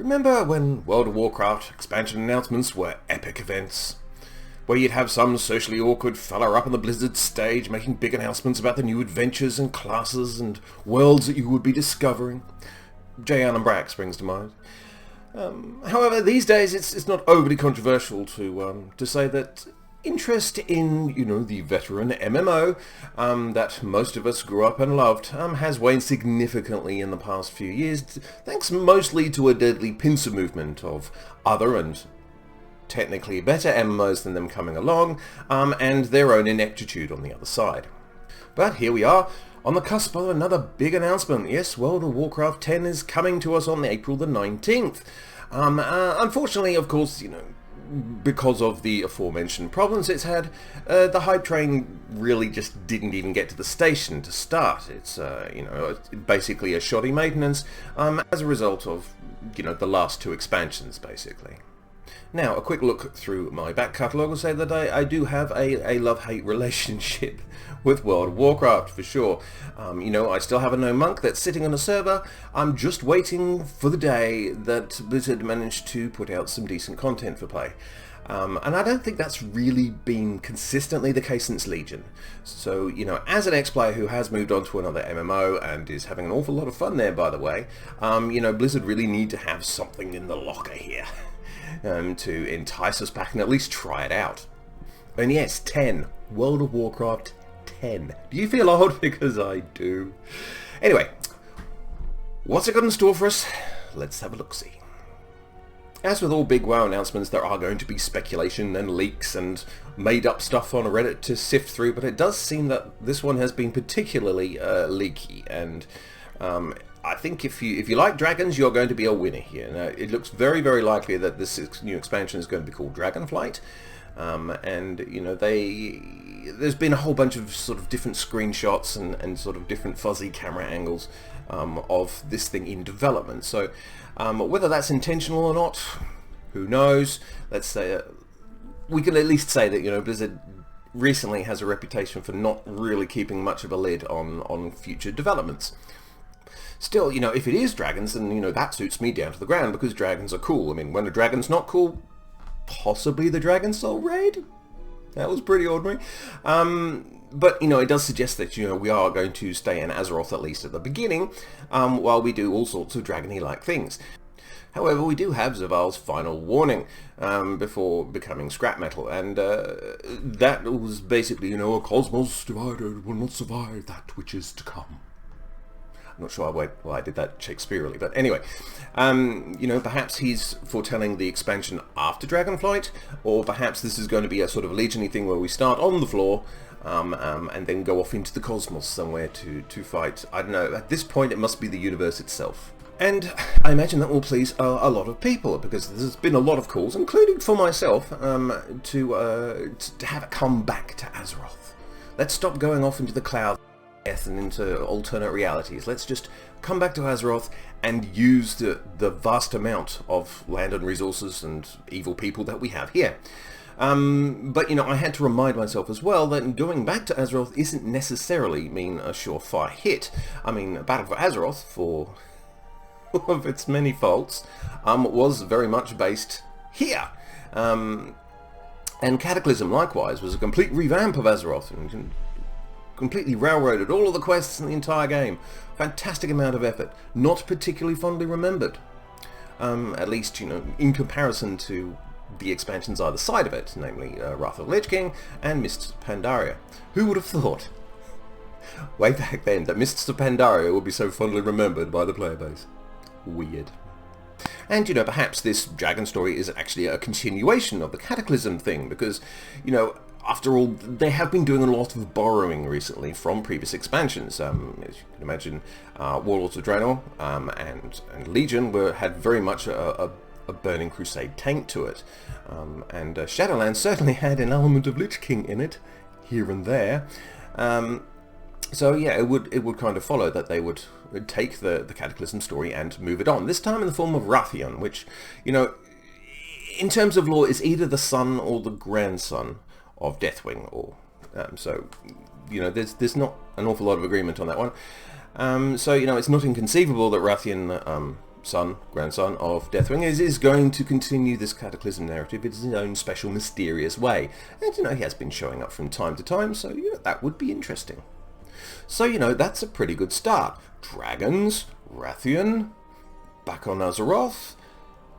Remember when World of Warcraft expansion announcements were epic events? Where you'd have some socially awkward fella up on the Blizzard stage making big announcements about the new adventures and classes and worlds that you would be discovering. J.Allen Brack springs to mind. However, these days it's not overly controversial to say that interest in, the veteran MMO that most of us grew up and loved has waned significantly in the past few years, thanks mostly to a deadly pincer movement of other and technically better MMOs than them coming along, and their own ineptitude on the other side. But here we are, on the cusp of another big announcement. Yes, World of Warcraft 10 is coming to us on April the 19th. Unfortunately, of course, because of the aforementioned problems it's had, the hype train really just didn't even get to the station to start. It's, basically a shoddy maintenance as a result of, the last two expansions, basically. Now, a quick look through my back catalogue will say that I do have a love-hate relationship with World of Warcraft, for sure. I still have a gnome monk that's sitting on a server. I'm just waiting for the day that Blizzard managed to put out some decent content for play. And I don't think that's really been consistently the case since Legion. So, as an ex-player who has moved on to another MMO and is having an awful lot of fun there, by the way, Blizzard really need to have something in the locker here. To entice us back and at least try it out. And yes, 10. World of Warcraft 10. Do you feel old? Because I do. Anyway, what's it got in store for us? Let's have a look-see. As with all big WoW announcements, there are going to be speculation and leaks and made-up stuff on Reddit to sift through, but it does seem that this one has been particularly leaky, and I think if you like dragons, you're going to be a winner here. Now, it looks very, very likely that this new expansion is going to be called Dragonflight. There's been a whole bunch of sort of different screenshots and sort of different fuzzy camera angles of this thing in development. So whether that's intentional or not, who knows? Let's say we can at least say that Blizzard recently has a reputation for not really keeping much of a lid on future developments. Still, if it is dragons, then, that suits me down to the ground, because dragons are cool. I mean, when a dragon's not cool, possibly the Dragon Soul raid? That was pretty ordinary. But, it does suggest that, we are going to stay in Azeroth, at least at the beginning, while we do all sorts of dragony-like things. However, we do have Zaval's final warning before becoming scrap metal, and that was basically, a cosmos divided will not survive that which is to come. I'm not sure why I did that Shakespeareally, but anyway, perhaps he's foretelling the expansion after Dragonflight, or perhaps this is going to be a sort of Legion-y thing where we start on the floor and then go off into the cosmos somewhere to fight. I don't know, at this point it must be the universe itself. And I imagine that will please a lot of people, because there's been a lot of calls, including for myself, to have it come back to Azeroth. Let's stop going off into the clouds and into alternate realities. Let's just come back to Azeroth and use the vast amount of land and resources and evil people that we have here. But I had to remind myself as well that going back to Azeroth isn't necessarily mean a surefire hit. I mean, Battle for Azeroth, for all of its many faults, was very much based here. And Cataclysm, likewise, was a complete revamp of Azeroth, and completely railroaded all of the quests in the entire game. Fantastic amount of effort. Not particularly fondly remembered. At least, in comparison to the expansions either side of it, namely Wrath of the Lich King and Mists of Pandaria. Who would have thought, way back then, that Mists of Pandaria would be so fondly remembered by the player base? Weird. And, perhaps this dragon story is actually a continuation of the Cataclysm thing, because, after all, they have been doing a lot of borrowing recently from previous expansions. As you can imagine, Warlords of Draenor and Legion had very much a Burning Crusade taint to it. And Shadowlands certainly had an element of Lich King in it, here and there. So yeah, it would kind of follow that they would take the Cataclysm story and move it on. This time in the form of Wrathion, which, in terms of lore, is either the son or the grandson of Deathwing, or so there's not an awful lot of agreement on that one. So it's not inconceivable that Wrathion son, grandson of Deathwing, is going to continue this Cataclysm narrative in his own special, mysterious way. And, he has been showing up from time to time, so, that would be interesting. So, that's a pretty good start. Dragons, Rathian, back on Azeroth.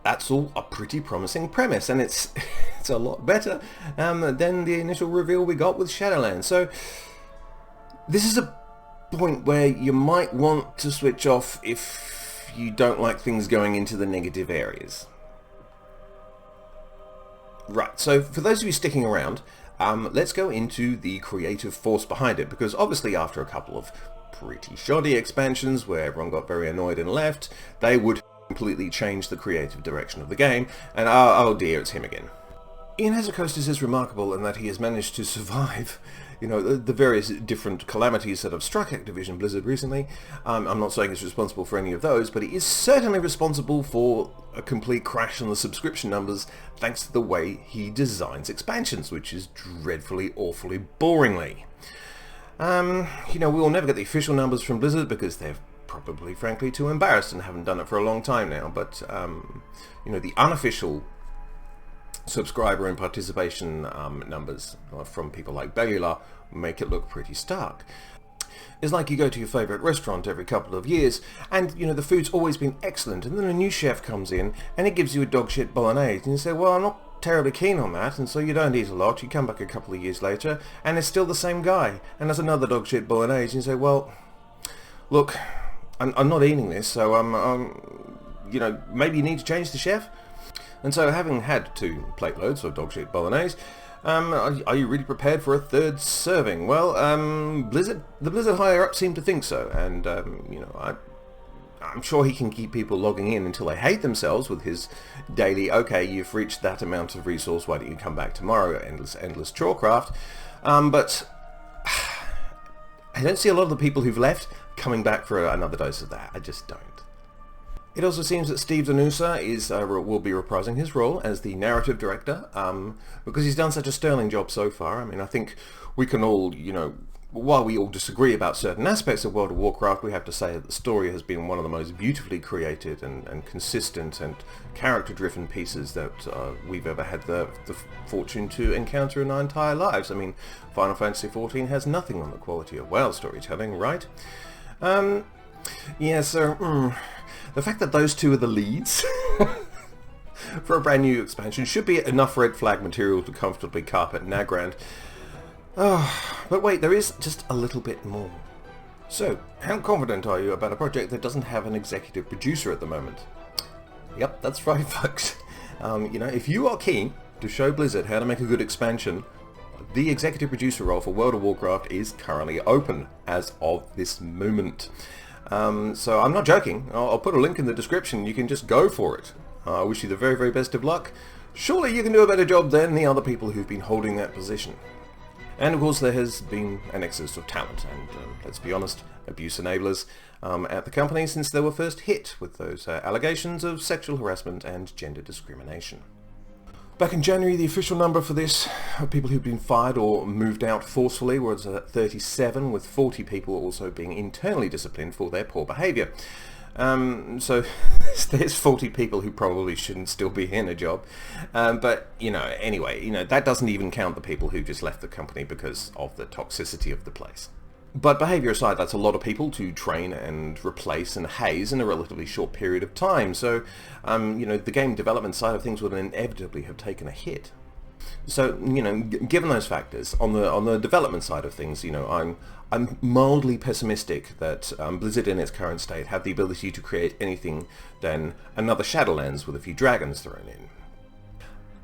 That's all a pretty promising premise, and it's a lot better than the initial reveal we got with Shadowlands. So, this is a point where you might want to switch off if you don't like things going into the negative areas. Right, so for those of you sticking around, let's go into the creative force behind it, because obviously after a couple of pretty shoddy expansions where everyone got very annoyed and left, they would completely change the creative direction of the game, and oh dear, it's him again. Ian Hazzard-Costas is remarkable in that he has managed to survive the various different calamities that have struck Activision Blizzard recently. I'm not saying he's responsible for any of those, but he is certainly responsible for a complete crash in the subscription numbers thanks to the way he designs expansions, which is dreadfully, awfully, boringly. We will never get the official numbers from Blizzard because they're probably, frankly, too embarrassed and haven't done it for a long time now, but, the unofficial subscriber and participation numbers from people like Bellular make it look pretty stark. It's like you go to your favourite restaurant every couple of years and, the food's always been excellent, and then a new chef comes in and he gives you a dog shit bolognese and you say, well, I'm not terribly keen on that, and so you don't eat a lot. You come back a couple of years later and it's still the same guy and there's another dog shit bolognese and you say, well, look, I'm not eating this, so maybe you need to change the chef. And so, having had 2 plate loads of dog shit bolognese, are you really prepared for a 3rd serving? Well, the Blizzard higher up seem to think so, and I'm sure he can keep people logging in until they hate themselves with his daily, okay, you've reached that amount of resource, why don't you come back tomorrow, endless chorecraft. But I don't see a lot of the people who've left coming back for another dose of that. I just don't. It also seems that Steve Danusa will be reprising his role as the narrative director, because he's done such a sterling job so far. I mean, I think we can all, while we all disagree about certain aspects of World of Warcraft, we have to say that the story has been one of the most beautifully created and consistent and character-driven pieces that we've ever had the fortune to encounter in our entire lives. I mean, Final Fantasy XIV has nothing on the quality of WoW storytelling, right? Yeah, so... The fact that those 2 are the leads for a brand new expansion should be enough red flag material to comfortably carpet Nagrand. But wait, there is just a little bit more. So, how confident are you about a project that doesn't have an executive producer at the moment? Yep, that's right, folks. If you are keen to show Blizzard how to make a good expansion, the executive producer role for World of Warcraft is currently open as of this moment. So I'm not joking. I'll put a link in the description. You can just go for it. I wish you the very, very best of luck. Surely you can do a better job than the other people who've been holding that position. And of course there has been an excess of talent and, let's be honest, abuse enablers at the company since they were first hit with those allegations of sexual harassment and gender discrimination. Back in January, the official number for this of people who've been fired or moved out forcefully was at 37, with 40 people also being internally disciplined for their poor behaviour. So there's 40 people who probably shouldn't still be in a job. But, anyway, that doesn't even count the people who just left the company because of the toxicity of the place. But behaviour aside, that's a lot of people to train and replace and haze in a relatively short period of time. So, the game development side of things would inevitably have taken a hit. So, given those factors, on the development side of things, I'm mildly pessimistic that Blizzard in its current state have the ability to create anything than another Shadowlands with a few dragons thrown in.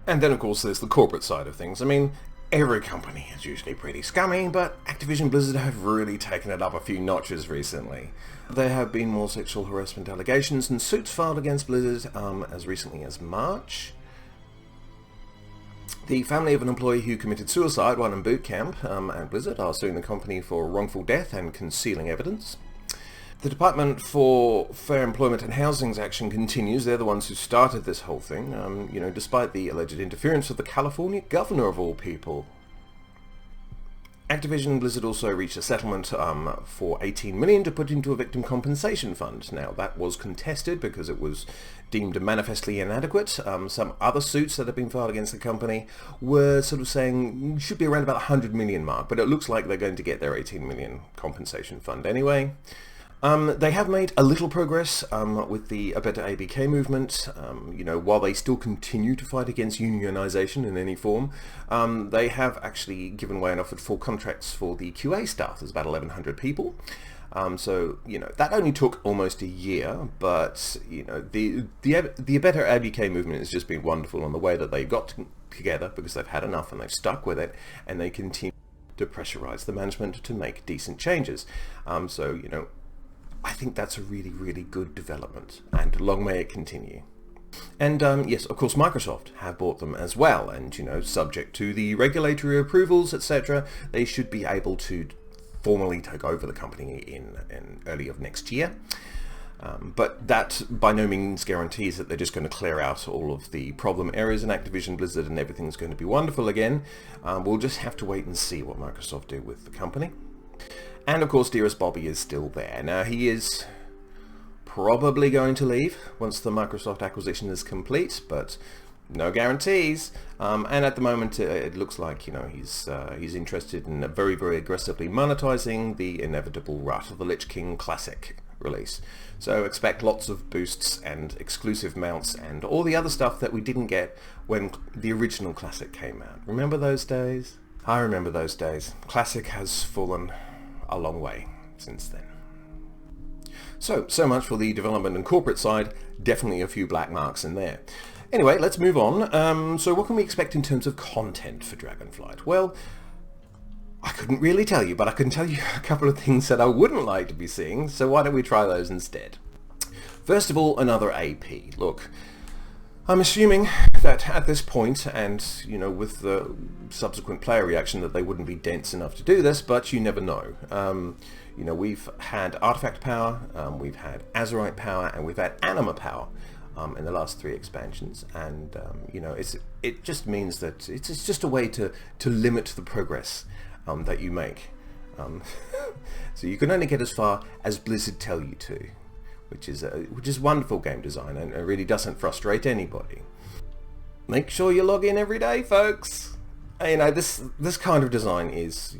And then, of course, there's the corporate side of things. I mean, every company is usually pretty scummy, but Activision Blizzard have really taken it up a few notches recently. There have been more sexual harassment allegations and suits filed against Blizzard as recently as March. The family of an employee who committed suicide while in boot camp at Blizzard are suing the company for wrongful death and concealing evidence. The Department for Fair Employment and Housing's action continues. They're the ones who started this whole thing, despite the alleged interference of the California governor of all people. Activision Blizzard also reached a settlement for 18 million to put into a victim compensation fund. Now that was contested because it was deemed manifestly inadequate. Some other suits that have been filed against the company were sort of saying should be around about 100 million mark, but it looks like they're going to get their 18 million compensation fund anyway. They have made a little progress with the A Better ABK movement. While they still continue to fight against unionization in any form, they have actually given away and offered full contracts for the QA staff. There's about 1,100 people. That only took almost a year, but the A Better ABK movement has just been wonderful on the way that they got together because they've had enough and they've stuck with it, and they continue to pressurize the management to make decent changes. I think that's a really, really good development, and long may it continue. And yes, of course, Microsoft have bought them as well, and subject to the regulatory approvals, etc., they should be able to formally take over the company in early of next year. But that by no means guarantees that they're just going to clear out all of the problem areas in Activision Blizzard and everything's going to be wonderful again. We'll just have to wait and see what Microsoft do with the company. And of course, Dearest Bobby is still there. Now, he is probably going to leave once the Microsoft acquisition is complete, but no guarantees. And at the moment, it looks like he's interested in very, very aggressively monetizing the inevitable Wrath of the Lich King Classic release. So expect lots of boosts and exclusive mounts and all the other stuff that we didn't get when the original Classic came out. Remember those days? I remember those days. Classic has fallen a long way since then. So much for the development and corporate side. Definitely a few black marks in there. Anyway, let's move on. So what can we expect in terms of content for Dragonflight? Well, I couldn't really tell you, but I can tell you a couple of things that I wouldn't like to be seeing, so why don't we try those instead? First of all, another AP. Look, I'm assuming that at this point, and with the subsequent player reaction, that they wouldn't be dense enough to do this, but you never know. We've had artifact power, we've had azurite power, and we've had anima power in the last 3 expansions, and it just means that it's just a way to limit the progress that you make. So you can only get as far as Blizzard tell you to. Which is wonderful game design, and it really doesn't frustrate anybody. Make sure you log in every day, folks. This kind of design is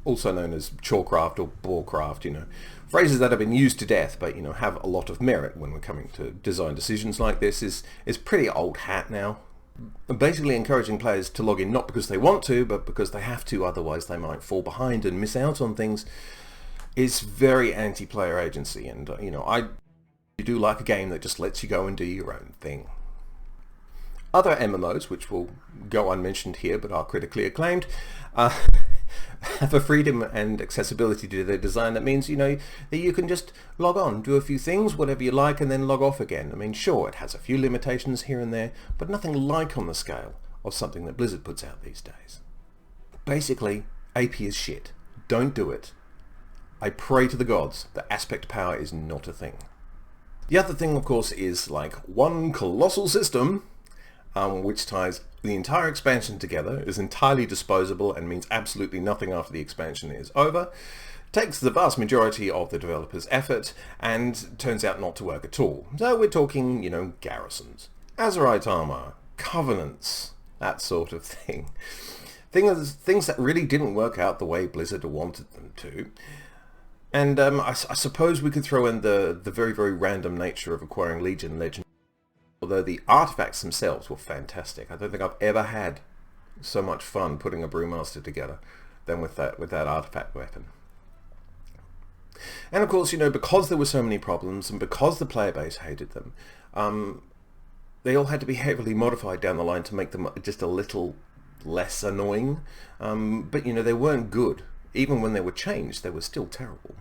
also known as chorecraft or borecraft. Phrases that have been used to death, but have a lot of merit when we're coming to design decisions like this. Is pretty old hat now. Basically encouraging players to log in not because they want to, but because they have to. Otherwise, they might fall behind and miss out on things. Is very anti-player agency, and I do like a game that just lets you go and do your own thing. Other MMOs, which will go unmentioned here but are critically acclaimed, have a freedom and accessibility to their design that means that you can just log on, do a few things, whatever you like, and then log off again. Sure, it has a few limitations here and there, but nothing like on the scale of something that Blizzard puts out these days. Basically, AP is shit. Don't do it. I pray to the gods that aspect power is not a thing. The other thing, of course, is like one colossal system which ties the entire expansion together, is entirely disposable and means absolutely nothing after the expansion is over, takes the vast majority of the developer's effort, and turns out not to work at all. So we're talking, garrisons, azurite armor, covenants, that sort of thing. Things that really didn't work out the way Blizzard wanted them to. And I suppose we could throw in the very, very random nature of acquiring Legion Legend. Although the artifacts themselves were fantastic. I don't think I've ever had so much fun putting a Brewmaster together than with that artifact weapon. And of course, because there were so many problems and because the player base hated them, they all had to be heavily modified down the line to make them just a little less annoying. But they weren't good. Even when they were changed, they were still terrible.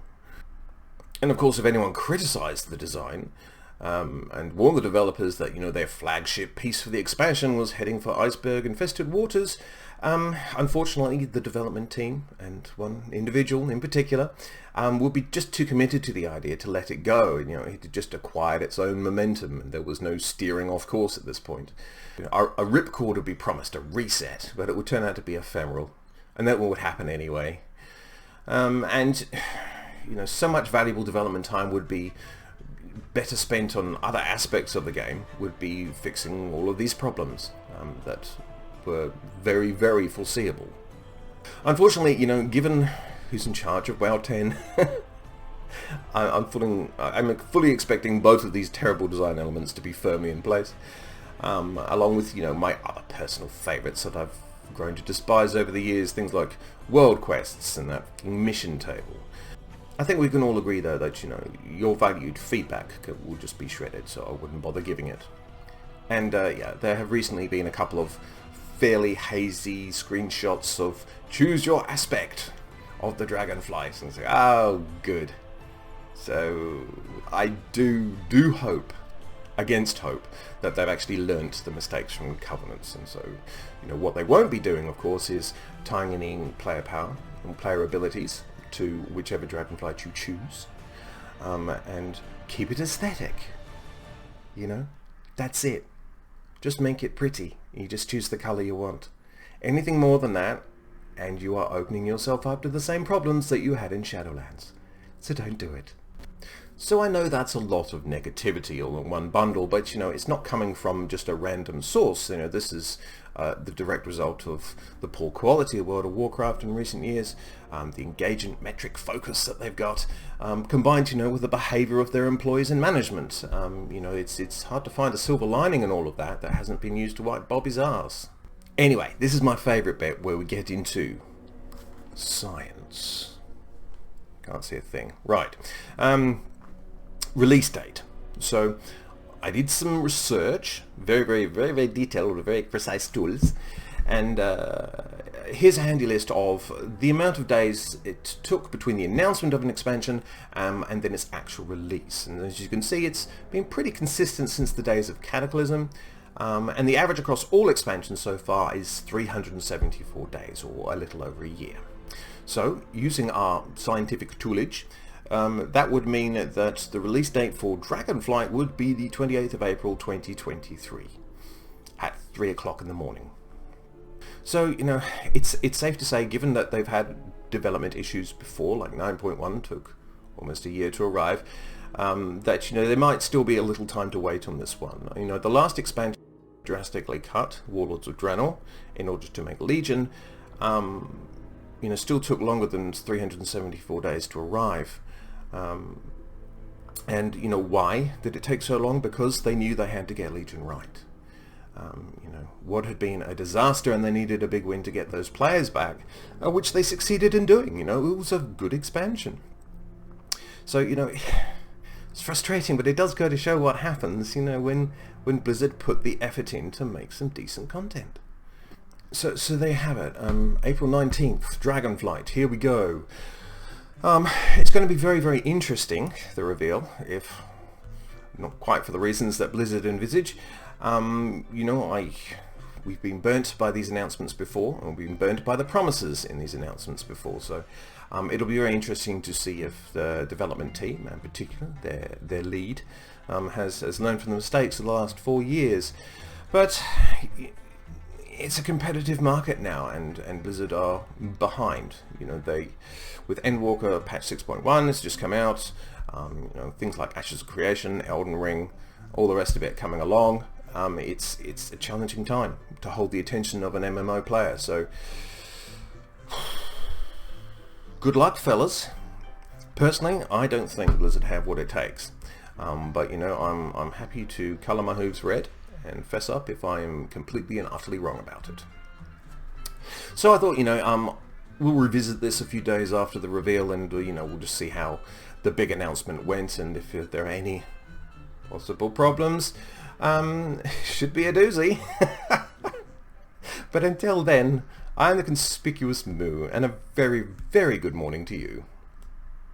And of course, if anyone criticized the design and warned the developers that their flagship piece for the expansion was heading for iceberg-infested waters, unfortunately, the development team, and one individual in particular, would be just too committed to the idea to let it go. It had just acquired its own momentum, and there was no steering off course at this point. A ripcord would be promised a reset, but it would turn out to be ephemeral, and that would happen anyway. And so much valuable development time would be better spent on other aspects of the game, would be fixing all of these problems that were very, very foreseeable. Unfortunately, given who's in charge of WoW 10, I'm fully expecting both of these terrible design elements to be firmly in place, along with my other personal favourites that I've grown to despise over the years, things like world quests and that mission table. I think we can all agree though that your valued feedback will just be shredded, so I wouldn't bother giving it. And yeah, there have recently been a couple of fairly hazy screenshots of choose your aspect of the Dragonflight, and say, oh good. So I do hope, against hope, that they've actually learnt the mistakes from Covenants, and so what they won't be doing, of course, is tying in player power and player abilities to whichever Dragonflight you choose, and keep it aesthetic. That's it. Just make it pretty. You just choose the colour you want. Anything more than that, and you are opening yourself up to the same problems that you had in Shadowlands. So don't do it. So I know that's a lot of negativity all in one bundle, but it's not coming from just a random source. This is the direct result of the poor quality of World of Warcraft in recent years, the engagement metric focus that they've got, combined with the behaviour of their employees and management. It's hard to find a silver lining in all of that hasn't been used to wipe Bobby's arse. Anyway, this is my favourite bit where we get into science. Can't see a thing. Right. Release date. So I did some research, very, very, very, very detailed with very precise tools, and here's a handy list of the amount of days it took between the announcement of an expansion and then its actual release. And as you can see, it's been pretty consistent since the days of Cataclysm, and the average across all expansions so far is 374 days, or a little over a year. So, using our scientific toolage, that would mean that the release date for Dragonflight would be the 28th of April 2023 at 3 o'clock in the morning. So, it's safe to say, given that they've had development issues before, like 9.1 took almost a year to arrive, that, there might still be a little time to wait on this one. The last expansion drastically cut, Warlords of Draenor, in order to make Legion, still took longer than 374 days to arrive. And why did it take so long? Because they knew they had to get Legion right. What had been a disaster, and they needed a big win to get those players back, which they succeeded in doing. It was a good expansion. So, it's frustrating, but it does go to show what happens, when Blizzard put the effort in to make some decent content. So there you have it. April 19th, Dragonflight. Here we go. It's going to be very, very interesting, the reveal, if not quite for the reasons that Blizzard envisage. We've been burnt by these announcements before, and we've been burnt by the promises in these announcements before. So it'll be very interesting to see if the development team, in particular, their lead, has learned from the mistakes of the last 4 years. But it's a competitive market now, and Blizzard are behind. With Endwalker patch 6.1 has just come out. Things like Ashes of Creation, Elden Ring, all the rest of it coming along. It's a challenging time to hold the attention of an MMO player. So good luck, fellas. Personally, I don't think Blizzard have what it takes. But I'm happy to colour my hooves red and fess up if I am completely and utterly wrong about it. So I thought, we'll revisit this a few days after the reveal, and we'll just see how the big announcement went, and if there are any possible problems. Should be a doozy. But until then, I'm the conspicuous Moo, and a very, very good morning to you.